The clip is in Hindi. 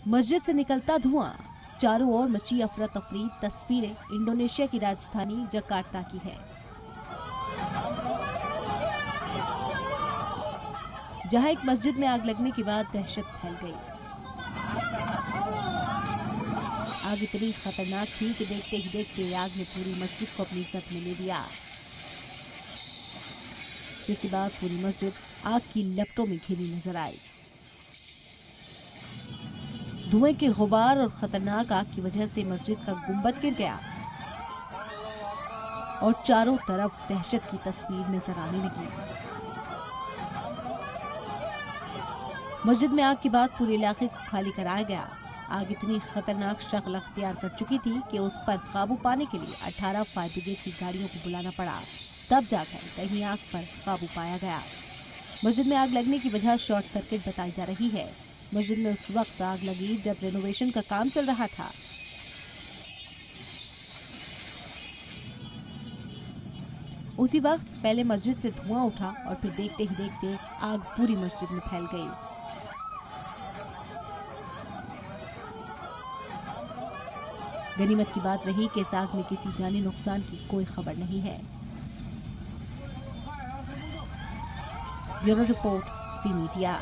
मस्जिद से निकलता धुआं, चारों ओर मची अफरा तफरी। तस्वीरें इंडोनेशिया की राजधानी जकार्ता की है, जहां एक मस्जिद में आग लगने के बाद दहशत फैल गई। आग इतनी खतरनाक थी कि देखते ही देखते आग ने पूरी मस्जिद को अपनी जद में ले लिया, जिसके बाद पूरी मस्जिद आग की लपटों में घिरी नजर आई। धुएं के गुबार और खतरनाक आग की वजह से मस्जिद का गुंबद गिर गया और चारों तरफ दहशत की तस्वीर नजर आने लगी। मस्जिद में आग के बाद पूरे इलाके को खाली कराया गया। आग इतनी खतरनाक शक्ल अख्तियार कर चुकी थी कि उस पर काबू पाने के लिए 18 फायर ब्रिगेड की गाड़ियों को बुलाना पड़ा, तब जाकर कहीं आग पर काबू पाया गया। मस्जिद में आग लगने की वजह शॉर्ट सर्किट बताई जा रही है। मस्जिद में उस वक्त आग लगी जब रेनोवेशन का काम चल रहा था। उसी वक्त पहले मस्जिद से धुआं उठा और फिर देखते ही देखते आग पूरी मस्जिद में फैल गई। गनीमत की बात रही कि इस आग में किसी जानी नुकसान की कोई खबर नहीं है। Bureau report, C media.